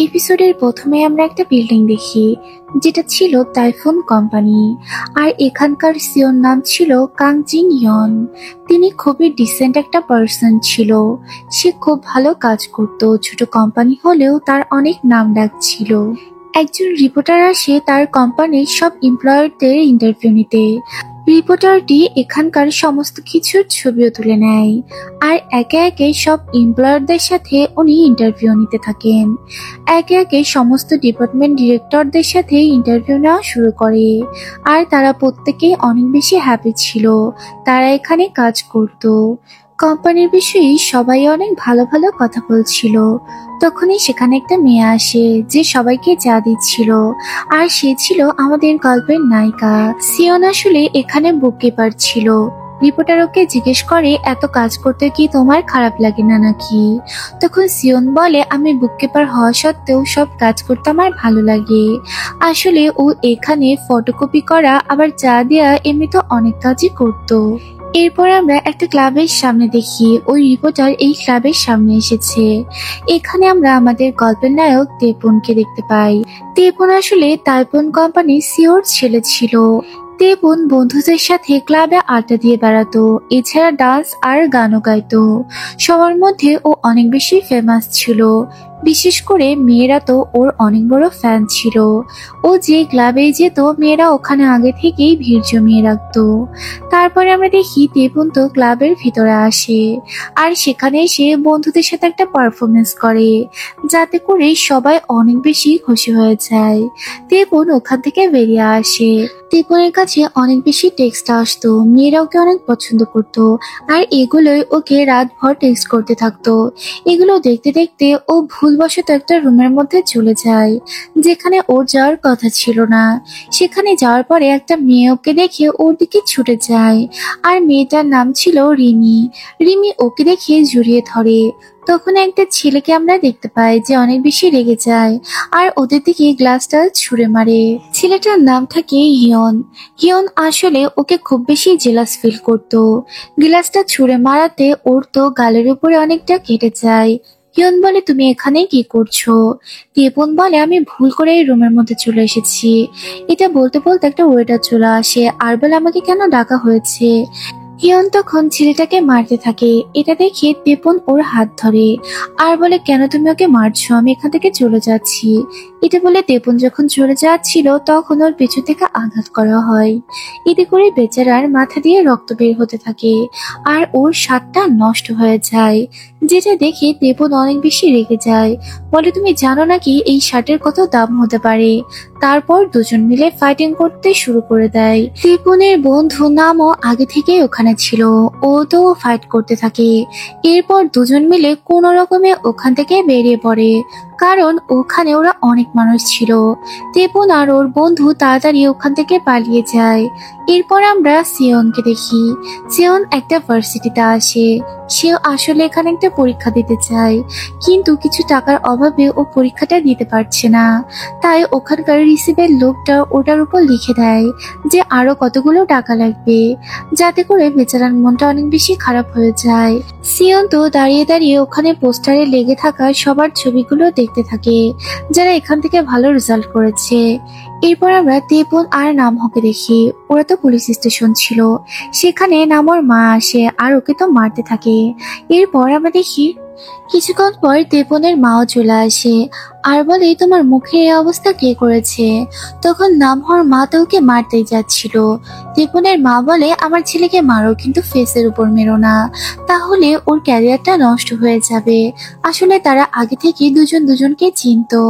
এপিসোডের প্রথমে আমরা একটা বিল্ডিং দেখি, যেটা ছিল টাইফুন কোম্পানি। আর এখানকার সিওর নাম ছিল কাং জিন ইয়ন। তিনি খুবই ডিসেন্ট একটা পার্সন ছিল। সে খুব ভালো কাজ করত, ছোট কোম্পানি হলেও তার অনেক নাম ডাক ছিল। একজন রিপোর্টার আসে তার কোম্পানির সব এমপ্লয়ারদের ইন্টারভিউ নিতে। রিপোর্টারটি এখানকার সমস্ত কিছুর ছবিও তুলে নেয়, আর একে একে সব এমপ্লয়ারদের সাথে উনি ইন্টারভিউ নিতে থাকেন। একে একে সমস্ত ডিপার্টমেন্ট ডিরেক্টরদের সাথে ইন্টারভিউ নেওয়া শুরু করে। আর তারা প্রত্যেকেই অনেক বেশি হ্যাপি ছিল তারা এখানে কাজ করত। কোম্পানির বিষয়ে সবাই অনেক ভালো ভালো কথা বলছিল। তখনই সেখানে একটা মেয়ে আসে যে সবাইকে চা দিচ্ছিল, আর সে ছিল আমাদের গল্পের নায়িকা। সিয়ন আসলে এখানে বুককিপার ছিল। রিপোর্টার ওকে জিজ্ঞেস করে, এত কাজ করতে কি তোমার খারাপ লাগে না নাকি? তখন সিয়ন বলে, আমি বুককিপার হওয়া সত্ত্বেও সব কাজ করতে আমার ভালো লাগে। আসলে ও এখানে ফটোকপি করা আবার চা দেয়া এমনি তো অনেক কাজই করতো। এরপর আমরা একটা ক্লাবের সামনে দেখি ওই রিপোর্টার এই ক্লাবের সামনে এসেছে। এখানে আমরা আমাদের গল্পের নায়ক তেপনকে দেখতে পাই। তেপন আসলে টাইপন কোম্পানির সিওর ছেলে ছিল। তেপন বন্ধুদের সাথে ক্লাবে আড্ডা দিয়ে বেড়াতো, এছাড়া ডান্স আর গানও গাইতো। সবার মধ্যে ও অনেক বেশি ফেমাস ছিল। বিশেষ করে মেয়েরা তো ওর অনেক বড় ফ্যান ছিল। ও যে ক্লাবে যেত মেয়েরা ওখানে আগে থেকেই ভিড় জমিয়ে রাখতো। তারপরে আমরা দেখি তেপন তো ক্লাবের ভিতরে আসে, আর সেখানে এসে বন্ধুদের সাথে একটা পারফরমেন্স করে, যাতে করে সবাই অনেক বেশি খুশি হয়ে যায়। তেপন ওখান থেকে বেরিয়ে আসে। তেপনের কাছে অনেক বেশি টেক্সট আসতো, মেয়েরা ওকে অনেক পছন্দ করতো, আর এগুলোই ওকে রাতভর টেক্সট করতে থাকতো। এগুলো দেখতে দেখতে ও ভুলবশত একটা রুমের মধ্যে চলে যায়, যেখানে ওর যাওয়ার কথা ছিল না। সেখানে যাওয়ার পরে একটা মেয়ে ওকে দেখে ওর দিকে ছুটে যায়, আর মেয়েটার নাম ছিল রিমি। রিমি ওকে দেখে জড়িয়ে ধরে। তখন একটা ছেলেকে আমরা দেখতে পাই যে অনেক বেশি রেগে যায়, আর ওদের দিকে গ্লাসটা ছুঁড়ে মারে। ছেলেটার নাম থাকে হিয়ন। হিয়ন আসলে ওকে খুব বেশি জেলাস ফিল করতো। গ্লাসটা ছুঁড়ে মারাতে ওর তো গালের উপরে অনেকটা কেটে যায়। হিয়ন বলে, তুমি এখানে কি করছো? তেপন বলে, আমি ভুল করে এই রুমের মধ্যে চলে এসেছি। এটা বলতে বলতে একটা ওয়েটার চলে আসে আর বলে, আমাকে কেন ডাকা হয়েছে? হিয়ন তখন ছেলেটাকে মারতে থাকে। এটা দেখে তেপন ওর হাত ধরে আর বলে, কেন তুমি ওকে মারছো? আমি এখান থেকে চলে যাচ্ছি। এটা বলে তেপন যখন চলে যাচ্ছিল তখন ওর পেছন থেকে আঘাত করা হয়। এতে করে বেচারার মাথা দিয়ে রক্ত বের হতে থাকে, আর ওর শার্টটা নষ্ট হয়ে যায়, যেটা দেখে তেপন অনেক বেশি রেগে যায়। বলে, তুমি জানো নাকি এই শার্টের কত দাম হতে পারে? তারপর দুজন মিলে ফাইটিং করতে শুরু করে দেয়। তেপনের বন্ধু নামও আগে থেকেই ওখানে ছিল, ও তো ফাইট করতে থাকে। এরপর দুজন মিলে কোনো রকমে ওখান থেকে বেরিয়ে পড়ে, কারণ ওখানে ওরা অনেক মানুষ ছিল। তেপন আর ওর বন্ধু তাড়াতাড়ি ওখান থেকে পালিয়ে যায়। এরপর আমরা সিয়নকে দেখি। সিয়ন একটা ভার্সিটিতে আসে। সে আসলে এখানে একটা পরীক্ষা দিতে চায়, কিন্তু কিছু টাকার অভাবে ও পরীক্ষাটা দিতে পারছে না। তাই ওখানকার রিসিভের লোকটা ওটার উপর লিখে দেয় যে আরো কতগুলো টাকা লাগবে, যাতে করে বেচারার মনটা অনেক বেশি খারাপ হয়ে যায়। সিয়ন তো দাঁড়িয়ে দাঁড়িয়ে ওখানে পোস্টারে লেগে থাকা সবার ছবিগুলো দেখতে থাকে, যারা এখান থেকে ভালো রেজাল্ট করেছে। এরপর আমরা তেপন আর নামহকে দেখি। ওরা তো পুলিশ স্টেশন ছিল, সেখানে নামর মা আসে আর ওকে তো মারতে থাকে। এরপর আমরা দেখি কিছুক্ষণ পর তেপনের মাও চলে আসে আর বলে, তোমার মুখে এই অবস্থা কে করেছে? তখন নামহর মা তো ওকে মারতেই যাচ্ছিল। তেপনের মা বলে, আমার ছেলেকে মারো, কিন্তু ফেসের উপর মেরো না, তাহলে ওর ক্যারিয়ারটা নষ্ট হয়ে যাবে। আসলে তারা আগে থেকে দুজন দুজনকে চিনতো,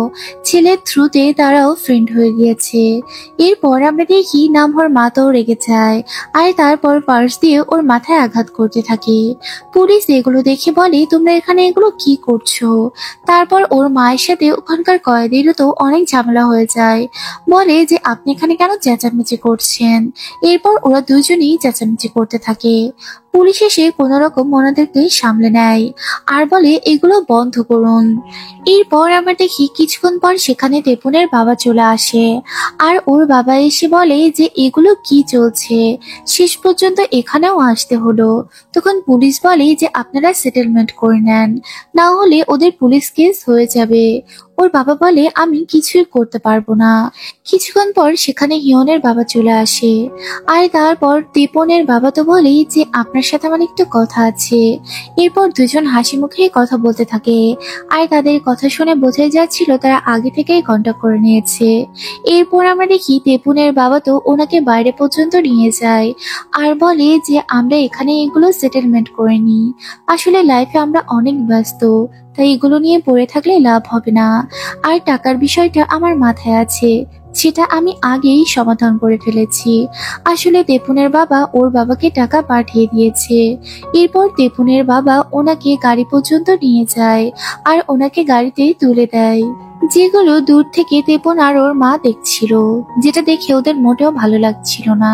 ছেলের থ্রুতে তারাও ফ্রেন্ড হয়ে গিয়েছে। এরপর আমরা দেখি নামহর মা তো রেগে যায়, আর তারপর পার্স দিয়ে ওর মাথায় আঘাত করতে থাকে। পুলিশ এগুলো দেখে বলে, তোমরা এখানে এগুলো কি করছো? তারপর ওর মায়ের সাথে ওখানকার কয়েদিরও তো অনেক ঝামেলা হয়ে যায়। বলে যে আপনি এখানে কেন চেঁচামেচি করছেন? এরপর ওরা দুজনেই চেঁচামেচি করতে থাকে। পুলিশ এসে কোন রকম ওনাদেরকে সামলে নেয় আর বলে, এগুলো বন্ধ করুন। এরপর আমরা দেখি কিছুক্ষণ পর সেখানে তেপনের বাবা চলে আসে, আর ওর বাবা এসে বলে যে এগুলো কি চলছে, শেষ পর্যন্ত এখানেও আসতে হলো। তখন পুলিশ বলে যে আপনারা সেটেলমেন্ট করে নেন, না হলে ওদের পুলিশ কেস হয়ে যাবে। ওর বাবা বলে আমি কিছুই করতে পারবো না। কিছুক্ষণ পর সেখানে হিয়নের বাবা চলে আসে। আর তারপর তেপনের বাবা তো বলে যে আপনার সাথে আমার একটু কথা আছে। এরপর দুজন হাসি মুখে কথা বলতে থাকে। আর তাদের কথা শুনে বোঝাই যাচ্ছিল তারা আগে থেকেই কন্টাক্ট করে নিয়েছে। এরপর আমরা দেখি তেপনের বাবা তো ওনাকে বাইরে পর্যন্ত নিয়ে যায় আর বলে যে আমরা এখানে এগুলো সেটেলমেন্ট করে নিই। আসলে লাইফে আমরা অনেক ব্যস্ত, তাই এগুলো নিয়ে পড়ে থাকলে লাভ হবে না। আর টাকার বিষয়টা আমার মাথায় আছে, সেটা আমি আগেই সমাধান করে ফেলেছি। আসলে তেপুনের বাবা ওর বাবাকে টাকা পাঠিয়ে দিয়েছে। এরপর তেপুনের বাবা ওনাকে গাড়ি পর্যন্ত নিয়ে যায় আর ওনাকে গাড়িতে তুলে দেয়, যেগুলো দূর থেকে তেপন আর ওর মা দেখছিল, যেটা দেখে ওদের মোটেও ভালো লাগছিল না।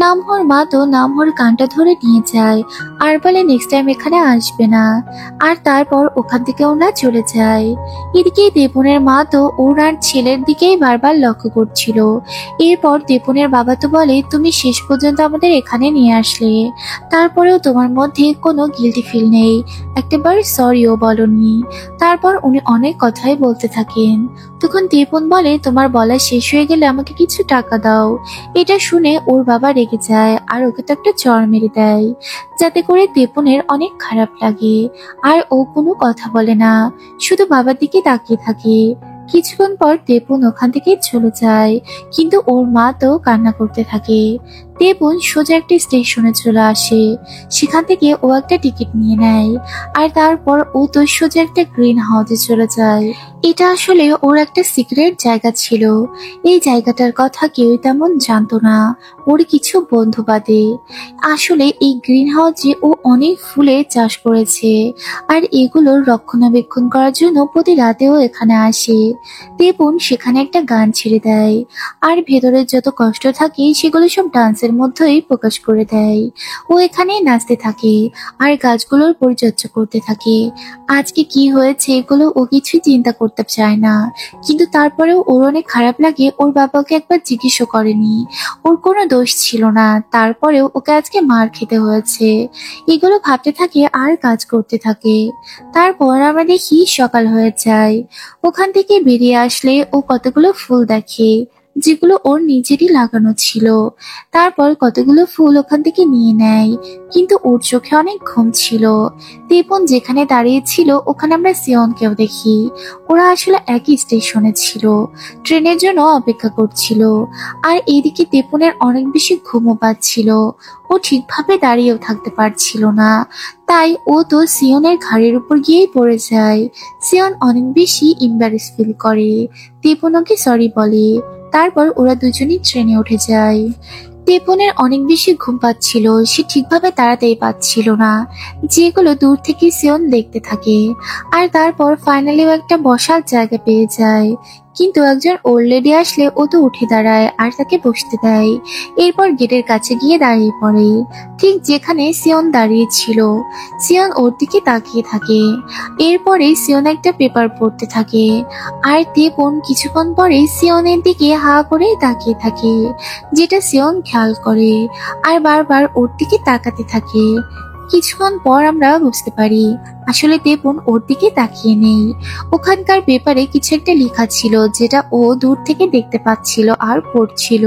নামহর মা তো নামহর কানটা ধরে নিয়ে যায় আর বলে নেক্সট টাইম এখানে আসবে না। আর তারপর ওখান থেকে ওরা চলে যায়। এদিকে তেপনের মা তো ওনার ছেলের দিকেই বারবার লক্ষ্য করছিল। এরপর তেপনের বাবা তো বলে তুমি শেষ পর্যন্ত আমাদের এখানে নিয়ে আসলে, তারপরেও তোমার মধ্যে কোনো গিল্টি ফিল নেই, একটাবার সরিও বলনি। তারপর উনি অনেক কথাই বলতে থাকেন। তখন তেপন বলে তোমার বলা শেষ হয়ে গেলে আমাকে কিছু টাকা দাও। এটা শুনে ওর বাবা রেগে যায় আর ওকে তো একটা চড় মেরে দেয়, যাতে করে তেপনের অনেক খারাপ লাগে। আর ও কোনো কথা বলে না, শুধু বাবার দিকে তাকিয়ে থাকে। কিছুক্ষণ পর তেপন ওখান থেকে চলে যায়, কিন্তু ওর মা তো কান্না করতে থাকে। তেপন সোজা একটা স্টেশনে চলে আসে। সেখান থেকে ও একটা টিকিট নিয়ে নেয় আর তারপর ও তো সোজা একটা গ্রিন হাউসে চলে যায়। এটা আসলে ওর একটা সিক্রেট জায়গা ছিল। এই জায়গাটার কথা কেউ তেমন জানতো না, ওর কিছু বন্ধু বাদে। আসলে এই গ্রিন হাউসে ও অনেক ফুলের চাষ করেছে আর এগুলোর রক্ষণাবেক্ষণ করার জন্য প্রতি রাতেও এখানে আসে। তেপন সেখানে একটা গান ছেড়ে দেয় আর ভেতরের যত কষ্ট থাকে সেগুলো সব ডান্সের মধ্যেই প্রকাশ করে দেয়। ও এখানে নাচতে থাকে আর গাছগুলোর পরিচর্যা করতে থাকে। আজকে কি হয়েছে এগুলো ও কিছুই চিন্তা করতে চায় না, কিন্তু তারপরেও ওর অনেক খারাপ লাগে ওর বাবাকে একবার জিজ্ঞেসও করেনি। ওর কোনো দোষ ছিল না, তারপরেও ওকে আজকে মার খেতে হয়েছে। এগুলো ভাবতে থাকে আর কাজ করতে থাকে। তারপর আমরা দেখি সকাল হয়ে যায়। ওখান থেকে বেরিয়ে আসলে ও কতগুলো ফুল দেখে, যেগুলো ওর নিজেরই লাগানো ছিল। তারপর কতগুলো ফুল ওখান থেকে নিয়ে নেয়, কিন্তু ওর চোখে অনেক ঘুম ছিল। তেপন যেখানে দাঁড়িয়ে ছিল ওখানে আমরা সিয়নকেও দেখি। ওরা আসলে একই স্টেশনে ছিল, ট্রেনের জন্য অপেক্ষা করছিল। আর এইদিকে তেপনের অনেক বেশি ঘুমও পাচ্ছিল, ও ঠিকভাবে দাঁড়িয়েও থাকতে পারছিল না। তাই ও তো সিয়নের ঘাড়ের উপর গিয়েই পড়ে যায়। সিয়ন অনেক বেশি এম্বারেস ফিল করে, তেপন ওকে সরি বলে। তারপর ওরা দুজনেই ট্রেনে উঠে যায়। তেপনের অনেক বেশি ঘুম পাচ্ছিল, সে ঠিকভাবে তাড়াতেই পাচ্ছিল না, যেগুলো দূর থেকে সিয়ন দেখতে থাকে। আর তারপর ফাইনালিও একটা বসার জায়গা পেয়ে যায়, কিন্তু একজন ওল্ড লেডি আসলে ও তো উঠে দাঁড়ায় আর তাকে বসতে দেয়। এরপর গেটের কাছে গিয়ে দাঁড়িয়ে পড়ে, ঠিক যেখানে সিয়ন দাঁড়িয়ে ছিল। সিয়ন ওর দিকে তাকিয়ে থাকে। এরপরে সিয়ন একটা পেপার পড়তে থাকে আর তেপন কিছুক্ষণ পরে সিয়নের দিকে হা করে তাকিয়ে থাকে, যেটা সিয়ন খেয়াল করে আর বারবার ওর দিকে তাকাতে থাকে। কিছুক্ষণ পর আমরা বুঝতে পারি আসলে তেপন ওর দিকে তাকিয়ে নেই। ওখানকার পেপারে কিছু একটা লেখা ছিল, যেটা ও দূর থেকে দেখতে পাচ্ছিল আর পড়ছিল,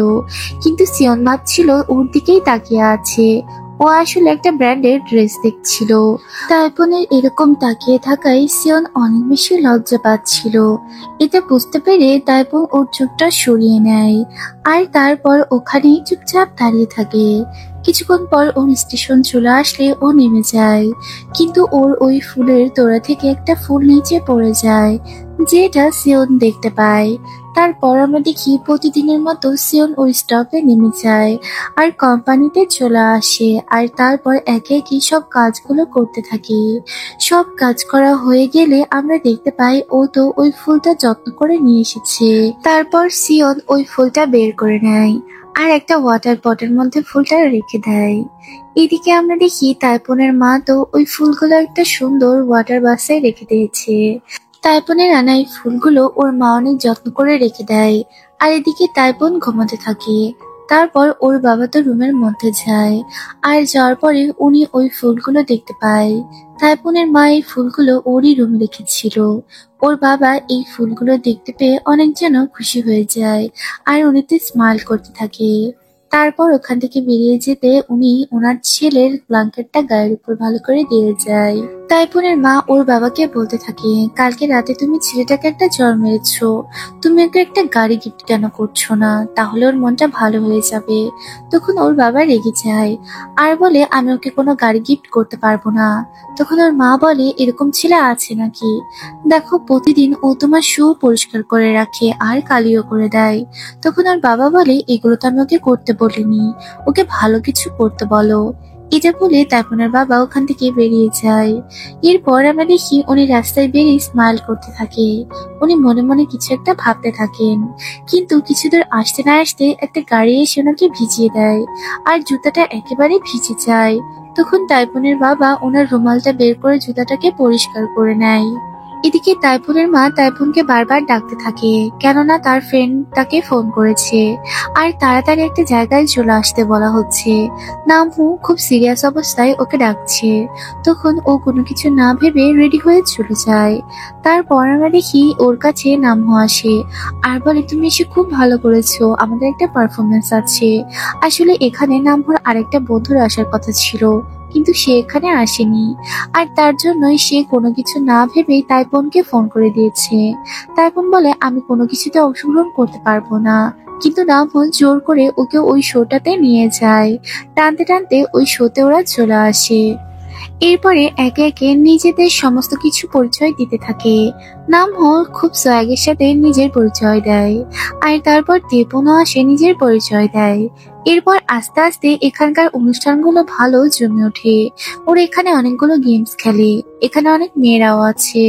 কিন্তু সিয়ন ভাবছিল ওর দিকেই তাকিয়ে আছে। ও আসলে একটা ব্র্যান্ডের ড্রেস দেখছিল। তাইপনের এরকম তাকিয়ে থাকায় সিয়ন অনেক বেশি লজ্জা পাচ্ছিল। এটা বুঝতে পেরে তাইপন ওর চোখটা সরিয়ে নেয় আর তারপর ওখানেই চুপচাপ দাঁড়িয়ে থাকে। কিছুক্ষণ পর ওর স্টেশন চলে আসলে ও নেমে যায়, কিন্তু ওর ওই ফুলের তোড়া থেকে একটা ফুল নিচে পড়ে যায়, যেটা সিয়ন দেখতে পায়। তারপর আমরা দেখি প্রতিদিনের মতো সিয়ন ওই স্টপে নেমে যায় আর কোম্পানিতে চলে আসে আর তারপর একে একে সব কাজগুলো করতে থাকে। সব কাজ করা হয়ে গেলে আমরা দেখতে পাই ও তো ওই ফুলটা যত্ন করে নিয়ে এসেছে। তারপর সিয়ন ওই ফুলটা বের করে নেয় আর একটা ওয়াটার পটের মধ্যে ফুলটা রেখে দেয়। এদিকে আমরা দেখি তাইপনের মা তো ওই ফুলগুলো একটা সুন্দর ওয়াটার বাসে রেখে দিয়েছে। তাইপনের আনা এই ফুলগুলো ওর মা অনেক যত্ন করে রেখে দেয়। আর এদিকে তাইপন ঘুমাতে থাকে তারপর ওর বাবা তো রুমের মধ্যে যায়, আর যাওয়ার পরে উনি ওই ফুলগুলো দেখতে পায়। তাইপুনের মা এই ফুলগুলো ওরই রুমে রেখেছিল। ওর বাবা এই ফুলগুলো দেখতে পেয়ে অনেক যেন খুশি হয়ে যায়, আর উনিতে স্মাইল করতে থাকে। তারপর ওখান থেকে বেরিয়ে যেতে উনি ওনার ছেলের ব্ল্যাঙ্কেটটা গায়ের উপর ভালো করে দিয়ে যায়। তাইপুনের মা ওর বাবাকে বলতে থাকে, কালকে রাতে তুমি ছেলেটাকে একটা জ্বর মেরেছো, তুমি ওকে একটা গাড়ি গিফট কেন করছো না, তাহলে ওর মনটা ভালো হয়ে যাবে। তখন ওর বাবা রেগে যায় আর বলে, আমি ওকে কোনো গাড়ি গিফট করতে পারবো না। তখন ওর মা বলে, এরকম ছেলে আছে নাকি, দেখো প্রতিদিন ও তোমার শু পরিষ্কার করে রাখে আর কালিও করে দেয়। তখন ওর বাবা বলে, এগুলো তো আমি ওকে করতে বলিনি, ওকে ভালো কিছু করতে বলো। এটা বলে তাইপুনের বাবা ওখান থেকে বেরিয়ে যায়। এরপর আমরা দেখি উনি রাস্তায় বেরিয়ে স্মাইল করতে থাকে। উনি মনে মনে কিছু একটা ভাবতে থাকেন, কিন্তু কিছু দূর আসতে না আসতে একটা গাড়ি এসে ওনাকে ভিজিয়ে দেয়, আর জুতাটা একেবারে ভিজে যায়। তখন তাইপুনের বাবা ওনার রুমালটা বের করে জুতাটাকে পরিষ্কার করে নেয়। এদিকে তাইপুনের মা তাইপুনকে বারবার ডাকতে থাকে, কেননা তার ফ্রেন্ড তাকে ফোন করেছে আর তাড়াতাড়ি একটা জায়গায় চলে আসতে বলা হচ্ছে। নামহু খুব সিরিয়াস অবস্থায় ওকে ডাকছে। তখন ও কোনো কিছু না ভেবে রেডি হয়ে চলে যায়। তারপর আমরা দেখি ওর কাছে নামহু আসে আর বলে, তুমি এসে খুব ভালো করেছো, আমাদের একটা পারফরমেন্স আছে। আসলে এখানে নামহুর আরেকটা বন্ধুর আসার কথা ছিল, কিন্তু সে এখানে আসেনি, আর তার জন্যই সে কোনো কিছু না ভেবেই তাইপনকে ফোন করে দিয়েছে। তাইপন বলে, আমি কোনো কিছুতে অংশগ্রহণ করতে পারবো না, কিন্তু নামহু জোর করে ওকে ওই শোটাতে নিয়ে যায়। টানতে টানতে ওই শোতে ওরা চলে আসে। এরপরে একে একে নিজেদের সমস্ত কিছু পরিচয় দিতে থাকে। নামহো খুব সোয়াগের সাথে নিজের পরিচয় দেয়, আর তারপর তেপনও আসে নিজের পরিচয় দেয়। এরপর আস্তে আস্তে এখানকার অনুষ্ঠানগুলো ভালো জমে ওঠে। ওরা এখানে অনেকগুলো গেমস খেলে, এখানে অনেক মেয়েরাও আছে।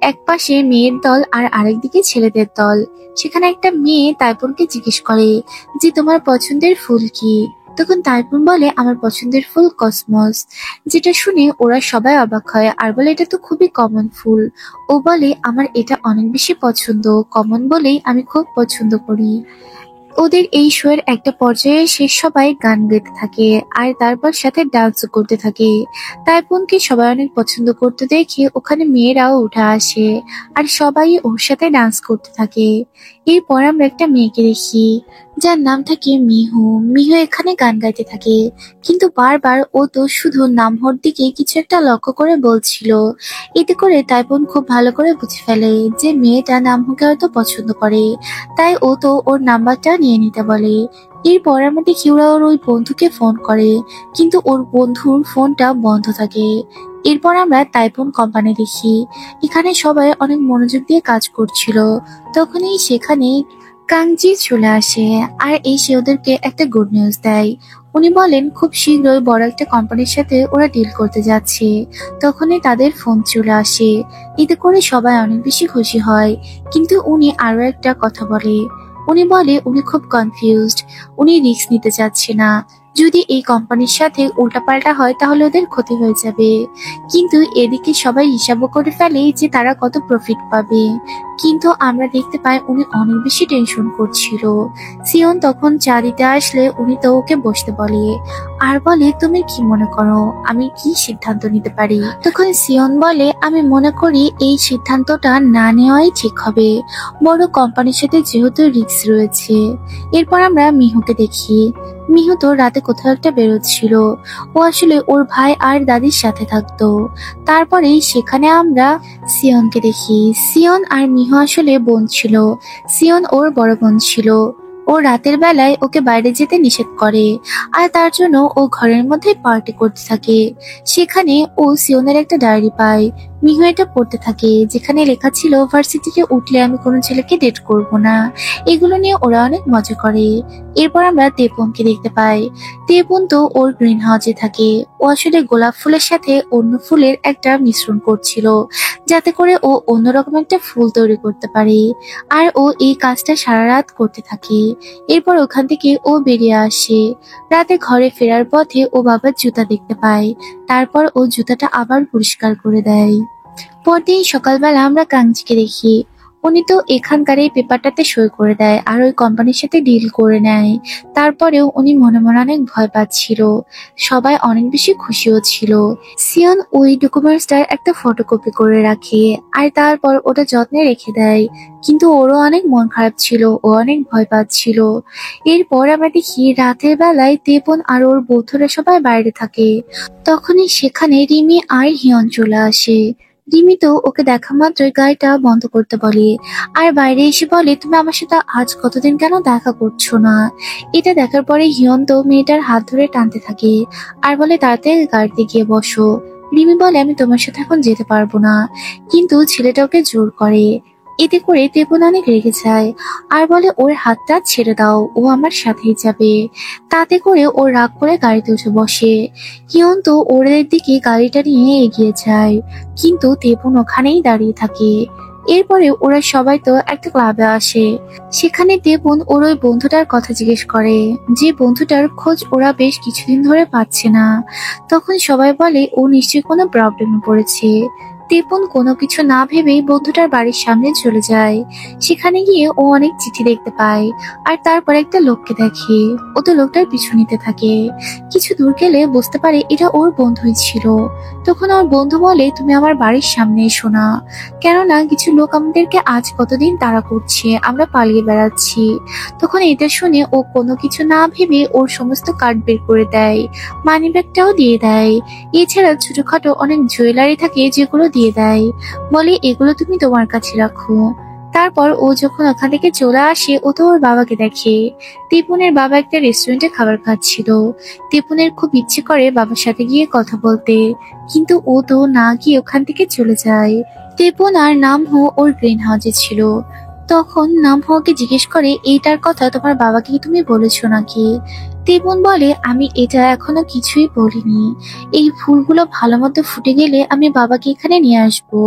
এক পাশে মেয়ের দল আর আরেকদিকে ছেলেদের দল। সেখানে একটা মেয়ে তাইপুনকে জিজ্ঞেস করে যে, তোমার পছন্দের ফুল কি? তখন তাইপুন বলে, আমার পছন্দের ফুল কসমস। যেটা শুনে ওরা সবাই অবাক হয় আর বলে, এটা তো খুবই কমন ফুল। ও বলে, আমার এটা অনেক বেশি পছন্দ, কমন বলেই আমি খুব পছন্দ করি। ওদের এই শো এর একটা পর্যায়ে এসে সবাই গান গাইতে থাকে আর তারপর সাথে ডান্সও করতে থাকে। তাইপুনকে সবাই অনেক পছন্দ করতে দেখে ওখানে মেয়েরাও উঠে আসে আর সবাই ওর সাথে ডান্স করতে থাকে। এরপর আমরা একটা মেয়েকে দেখি যার নাম থাকে মিহু। মিহু এখানে গান গাইতে থাকে, কিন্তু বারবার ও তো শুধু নামহর দিকে কিছু একটা লক্ষ্য করে বলছিল। এতে করে তাইপুন খুব ভালো করে বুঝে ফেলে যে মেয়েটা নামহুকে হয়তো পছন্দ করে, তাই ও তো ওর নাম্বারটা নিয়ে নিতে বলে। এরপর আমরা দেখি ওরা ওর ওই বন্ধুকে ফোন করে, কিন্তু ওর বন্ধুর ফোনটা বন্ধ থাকে। এরপর আমরা তাইপুন কোম্পানি দেখি, এখানে সবাই অনেক মনোযোগ দিয়ে কাজ করছিল। তখনই সেখানে কাংজি চলে আসে আর এসে ওদেরকে একটা গুড নিউজ দেয়। উনি বলেন খুব শীঘ্রই বড় একটা কোম্পানির সাথে ওরা ডিল করতে যাচ্ছে। তখনই তাদের ফোন চলে আসে। এতে করে সবাই অনেক বেশি খুশি হয়, কিন্তু উনি আরো একটা কথা বলে। উনি বলে উনি খুব কনফিউজড, উনি রিস্ক নিতে চাচ্ছে না। যদি এই কোম্পানির সাথে উল্টাপাল্টা হয় তাহলে ওদের ক্ষতি হয়ে যাবে। কিন্তু এদিকে সবাই হিসাবও করে ফেলে যে তারা কত প্রফিট পাবে। কিন্তু আমরা দেখতে পাই উনি অনেক বেশি টেনশন করছিল। সিয়ন তখন চা দিতে আসলে উনি তো ওকে বসতে বলে আর বলে, তুমি কি মনে করো আমি কি সিদ্ধান্ত নিতে পারি? তখন সিয়ন বলে, আমি মনে করি এই সিদ্ধান্তটা না নেওয়াই ঠিক হবে, বড় কোম্পানির সাথে যেহেতু রিস্ক রয়েছে। এরপর আমরা মিহুকে দেখি। মিহু তো রাতে কোথাও একটা বেরোচ্ছিল, ও আসলে ওর ভাই আর দাদির সাথে থাকতো। তারপরে সেখানে আমরা সিয়নকে দেখি। সিয়ন আর মিহু আসলে বোন ছিল। সিয়ন ওর বড় বোন ছিল। ও রাতের বেলায় ওকে বাইরে যেতে নিষেধ করে, আর তার জন্য ও ঘরের মধ্যে পার্টি করতে থাকে। সেখানে ও সিয়নের একটা ডায়েরি পায়। মিহু এটা পড়তে থাকে, যেখানে লেখা ছিল, ভার্সিটিতে উঠলে আমি কোনো ছেলেকে ডেট করব না। এগুলো নিয়ে ওরা অনেক মজা করে। এরপর আমরা তেপনকে দেখতে পাই। তেপন তো ওর গ্রিন হাউসে থাকে। ও আসলে গোলাপ ফুলের সাথে অন্য ফুলের একটা মিশ্রণ করছিল, যাতে করে ও অন্যরকম একটা ফুল তৈরি করতে পারে। আর ও এই কাজটা সারা রাত করতে থাকে। এরপর ওখান থেকে ও বেরিয়ে আসে। রাতে ঘরে ফেরার পথে ও বাবার জুতা দেখতে পায়। তারপর ও জুতাটা আবার পরিষ্কার করে দেয়। পরদিন সকালবেলা আমরা কাঞ্চিকে দেখি। ও উনি তো এখানকার এই পেপারটাতে সই করে দেয় আর ওই কোম্পানির সাথে ডিল করে নেয়। তারপরেও উনি মনে মনে অনেক ভয় পাচ্ছিল। সবাই অনেক বেশি খুশিও ছিল। সিয়ন ওই ডকুমেন্টসটার একটা ফটোকপি করে রাখে আর তারপর ওটা যত্নে রেখে দেয়। কিন্তু ওরও অনেক মন খারাপ ছিল, ও অনেক ভয় পাচ্ছিল। এরপর আমরা দেখি রাতের বেলায় তেপন আর ওর বন্ধুরা সবাই বাইরে থাকে। তখনই সেখানে রিমি আর হিয়ন চলে আসে। রিমি তো ওকে দেখা মাত্রই গাড়িটা বন্ধ করতে বলে আর বাইরে এসে বলে, তুমি আমার সাথে আজ কতদিন কেন দেখা করছো না? এটা দেখার পরে হিয়ন তো মেয়েটার হাত ধরে টানতে থাকে আর বলে, তাড়াতাড়ি গাড়িতে গিয়ে বসো। রিমি বলে, আমি তোমার সাথে এখন যেতে পারবো না। কিন্তু ছেলেটা ওকে জোর করে। এতে করে তেপন অনেক রেগে যায় আর বলে, ওর হাতটা ছেড়ে দাও, ও আমার সাথেই যাবে। তাতে করে ও রাগ করে গাড়িতে উঠে বসে। হিয়ন তো ওদের দিকে গাড়িটা নিয়ে এগিয়ে যায়, কিন্তু তেপন ওখানেই দাঁড়িয়ে থাকে। এরপরে ওরা সবাই তো একটা ক্লাবে আসে। সেখানে তেপন ওর ওই বন্ধুটার কথা জিজ্ঞেস করে, যে বন্ধুটার খোঁজ ওরা বেশ কিছুদিন ধরে পাচ্ছে না। তখন সবাই বলে, ও নিশ্চয়ই কোনো প্রবলেমে পড়েছে। তেপন কোনো কিছু না ভেবেই বন্ধুটার বাড়ির সামনে চলে যায়। সেখানে গিয়ে ও অনেক চিঠি দেখতে পায় আর তারপর একটা লোককে দেখে। ও তো লোকটার পিছু নিতে থাকে। কিছু দূর গেলে বুঝতে পারে এটা ওর বন্ধুই ছিল। তখন ওর বন্ধু বলে, তুমি আমার বাড়ির সামনে এসো না, কেননা কিছু লোক আমাদেরকে আজ কতদিন তাড়া করছে, আমরা পালিয়ে বেড়াচ্ছি। তখন এটা শুনে ও কোনো কিছু না ভেবে ওর সমস্ত কার্ড বের করে দেয়, মানি ব্যাগটাও দিয়ে দেয়। এছাড়া ছোটখাটো অনেক জুয়েলারি থাকে যেগুলো দিয়ে দেয়, বলে এগুলো তুমি তোমার কাছে রাখো। তারপর ও যখন ওখান থেকে চলে আসে, ও তো ওর বাবাকে দেখে। তিপুনের বাবা একটা রেস্টুরেন্টে খাবার খাচ্ছিল। তিপুনের খুব ইচ্ছে করে বাবার সাথে গিয়ে কথা বলতে, কিন্তু ও তো না গিয়ে ওখান থেকে চলে যায়। তিপুন আর নামহো ওর গ্রিন হাউসে ছিল। তখন নামহোকে জিজ্ঞেস করে, এইটার কথা তোমার বাবাকে কি তুমি বলেছো নাকি? তিপুন বলে, আমি এটা এখনো কিছুই বলিনি। এই ফুলগুলো ভালো মতো ফুটে গেলে আমি বাবাকে এখানে নিয়ে আসবো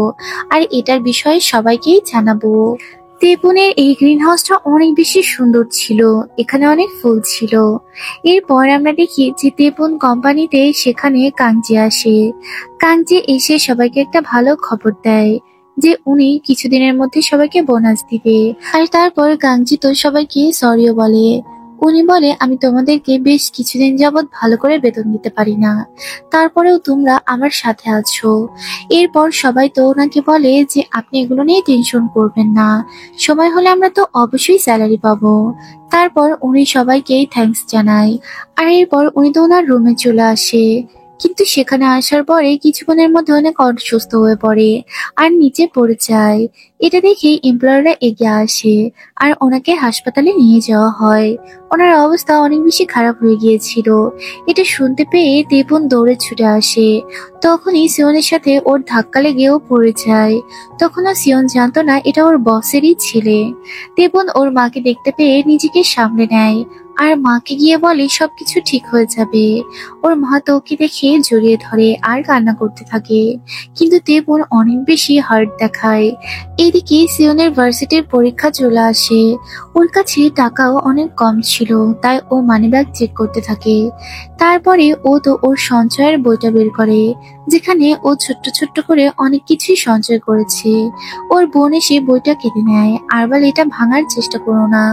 আর এটার বিষয়ে সবাইকেই জানাবো। তেপুনের এই গ্রিন হাউসটা অনেক বেশি সুন্দর ছিল, এখানে অনেক ফুল ছিল। এরপর আমরা দেখি যে তেপুন কোম্পানিতে সেখানে কাঞ্জি আসে। কাঞ্জি এসে সবাইকে একটা ভালো খবর দেয় যে উনি কিছুদিনের মধ্যে সবাইকে বোনাস দিবে। আর তারপর কাঞ্জি তো সবাইকে সরিও বলে। উনি বলে, আমি তোমাদেরকে বেশ কিছুদিন যাবৎ ভালো করে বেতন দিতে পারি না, তারপরেও তোমরা আমার সাথে আছো। এরপর সবাই তো ওনাকে বলে যে আপনি এগুলো নিয়ে টেনশন করবেন না, সময় হলে আমরা তো অবশ্যই স্যালারি পাবো। তারপর উনি সবাইকেই থ্যাঙ্কস জানায় আর এরপর উনি তো ওনার রুমে চলে আসে। কিন্তু সেখানে আসার পরে কিছুক্ষণের মধ্যে অনেক অসুস্থ হয়ে পড়ে আর নিচে পড়ে যায়। এটা দেখে এমপ্লয়াররা এগিয়ে আসে আর ওনাকে হাসপাতালে নিয়ে যাওয়া হয়। ওনার অবস্থা অনেক বেশি খারাপ হয়ে গিয়েছিল। এটা শুনতে পেয়ে তেপন দৌড়ে ছুটে আসে। তখনই সিয়নের সাথে ওর ধাক্কা লেগেও পড়ে যায়। তখনও সিয়ন জানতো না এটা ওর বসেরই ছেলে। তেপন ওর মাকে দেখতে পেয়ে নিজেকে সামলে নেয় আর মাকে গিয়ে বলে সবকিছু ঠিক হয়ে যাবে। ওর মা তো ওকে দেখে জড়িয়ে ধরে আর কান্না করতে থাকে, কিন্তু তেপন অনেক বেশি হার্ট দেখায়। এদিকে সিয়নের ভার্সিটির পরীক্ষা চলে আসে। ওর কাছে টাকাও অনেক কম ছিল, তাই ও মানিব্যাগ চেক করতে থাকে। তারপরে ও তো ওর সঞ্চয়ের বইটা বের করে, যেখানে ও ছোট্ট ছোট্ট করে অনেক কিছুই সঞ্চয় করেছে। ওর বোন এসে বইটা কেটে নেয় আর বলে, এটা ভাঙার চেষ্টা করো না,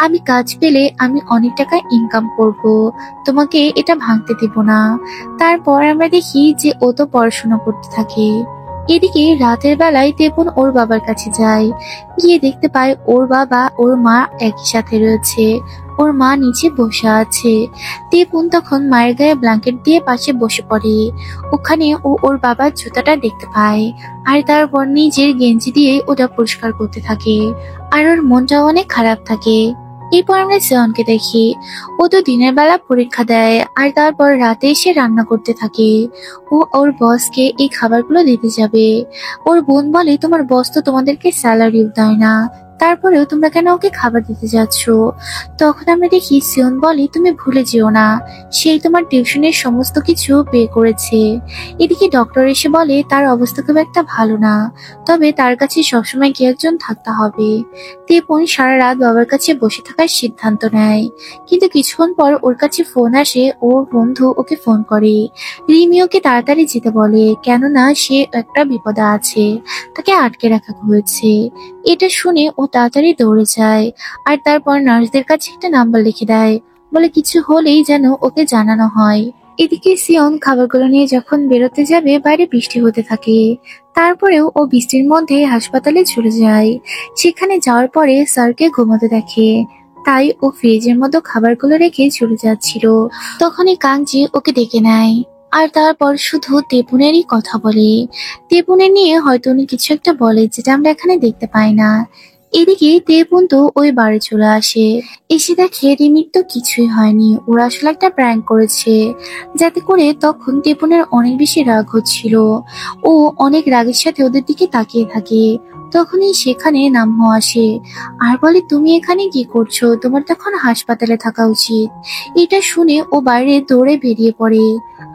আমি কাজ পেলে আমি অনেক টাকা ইনকাম করব, তোমাকে এটা ভাঙতে দেব না। তারপর আমরা দেখি যে ও তো পড়াশোনা করতে থাকে। এদিকে রাতের বেলায় তেপন ওর বাবার কাছে যায়। গিয়ে দেখতে পায় ওর বাবা ওর মা একই সাথে রয়েছে। ওর মা নিচে বসে আছে। তেপন তখন মায়ের গায়ে ব্ল্যাঙ্কেট দিয়ে পাশে বসে পড়ে। ওখানে ও ওর বাবার জুতাটা দেখতে পায় আর তারপর নিজের গেঞ্জি দিয়ে ওটা পরিষ্কার করতে থাকে আর ওর মনটাও অনেক খারাপ থাকে। এরপর আমরা সিয়নকে দেখি। ও তো দিনের বেলা পরীক্ষা দেয় আর তারপর রাতে এসে রান্না করতে থাকে। ও ওর বসকে এই খাবারগুলো দিতে যাবে। ওর বোন বলে, তোমার বস তো তোমাদেরকে স্যালারিও দেয় না, তারপরেও তোমরা কেন ওকে খাবার দিতে যাচ্ছ? তখন আমরা দেখি সিয়ন বলে, তুমি ভুলে যেও না, সেই তোমার টিউশনের সমস্ত কিছু পে করেছে। এদিকে ডক্টর এসে বলে তার অবস্থা খুব একটা ভালো না, তবে তার কাছে সবসময় কেউ একজন থাকতে হবে। তেপন সারা রাত বাবার কাছে বসে থাকার সিদ্ধান্ত নেয়, কিন্তু কিছুক্ষণ পর ওর কাছে ফোন আসে। ওর বন্ধু ওকে ফোন করে, রিমিওকে তাড়াতাড়ি যেতে বলে, কেননা সে একটা বিপদে আছে, তাকে আটকে রাখা হয়েছে। এটা শুনে ও তাড়াতাড়ি দৌড়ে যায়, আর তারপর নার্সদের কাছে একটা নাম্বার লিখে দেয়, বলে কিছু হলেই যেন ওকে জানানো হয়। এদিকে সিয়ন খাবারগুলো নিয়ে যখন বেরোতে যাবে, বাইরে বৃষ্টি হতে থাকে। তারপরেও ও বৃষ্টির মধ্যে হাসপাতালে চলে যায়। সেখানে যাওয়ার পরে স্যারকে ঘুমোতে দেখে, তাই ও ফ্রিজের মধ্যে খাবারগুলো রেখে চলে যাচ্ছিল। তখনই কাঞ্জি ওকে ডেকে নেয়, আর তারপর শুধু তেপুনেরই কথা বলে। তেপুনের নিয়ে হয়তো উনি কিছু একটা বলে, যেটা আমরা এখানে দেখতে পাই না। এদিকে তেপুন তো ওই বাড়ি চলে আসে, এসে দেখে রিমির তো কিছুই হয়নি, ওরা আসলে একটা প্র্যাঙ্ক করেছে। যাতে করে তখন তেপুনের অনেক বেশি রাগ হচ্ছিল, ও অনেক রাগের সাথে ওদের দিকে তাকিয়ে থাকে। তখনই সেখানে নামহো আসে, আর বলে, তুমি এখানে কি করছো? তোমার তখন হাসপাতালে থাকা উচিত। এটা শুনে ও বাইরে দৌড়ে বেরিয়ে পড়ে,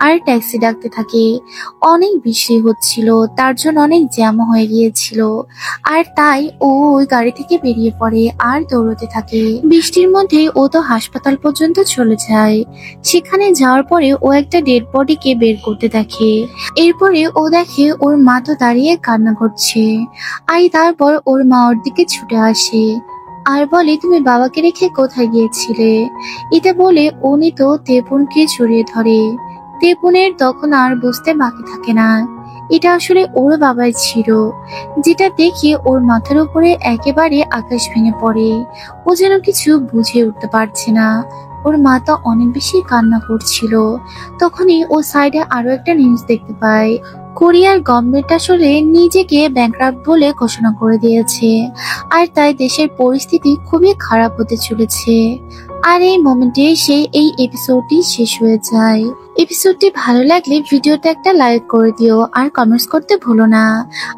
আর ট্যাক্সি ডাকতে থাকে। অনেক বৃষ্টি হচ্ছিল, তার জন্য অনেক জ্যাম হয়ে গিয়েছিল, আর তাই ও ওই গাড়ি থেকে বেরিয়ে পড়ে আর দৌড়তে থাকে। বৃষ্টির মধ্যে ও তো হাসপাতাল পর্যন্ত চলে যায়। সেখানে যাওয়ার পরে ও একটা ডেড বডিকে বের করতে দেখে। এরপরে ও দেখে ওর মা তো দাঁড়িয়ে কান্না করছে। আর তারপর ওর মা ওর দিকে ছুটে আসে, আর বলে, তুমি বাবাকে রেখে কোথায় গিয়েছিলে? এটা বলে উনি তো তেপুনকে জড়িয়ে ধরে। তেপুনের তখন আর বুঝতে বাকি থাকে না, এটা আসলে ওর বাবাই ছিল। যেটা দেখে ওর মাথার উপরে একেবারে আকাশ ভেঙে পড়ে। ও যেন কিছু বুঝে উঠতে পারছে না। ওর মা তো অনেক বেশি কান্না করছিল। তখনই ও সাইডে আরো একটা নিউজ দেখতে পায়, কোরিয়ার গভর্নমেন্ট আসলে নিজেকে ব্যাংকরাপ্ট বলে ঘোষণা করে দিয়েছে, আর তাই দেশের পরিস্থিতি খুবই খারাপ হতে চলেছে। আর এই মোমেন্টে সেই এই এপিসোডটি শেষ হয়ে যায়। এপিসোডটি ভালো লাগলে ভিডিওতে একটা লাইক করে দিও, আর কমেন্টস করতে ভুলো না।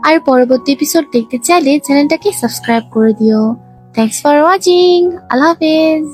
আর পরবর্তী এপিসোড দেখতে চাইলে চ্যানেলটাকে সাবস্ক্রাইব করে দিও। Thanks for watching. আল্লাহ হাফেজ।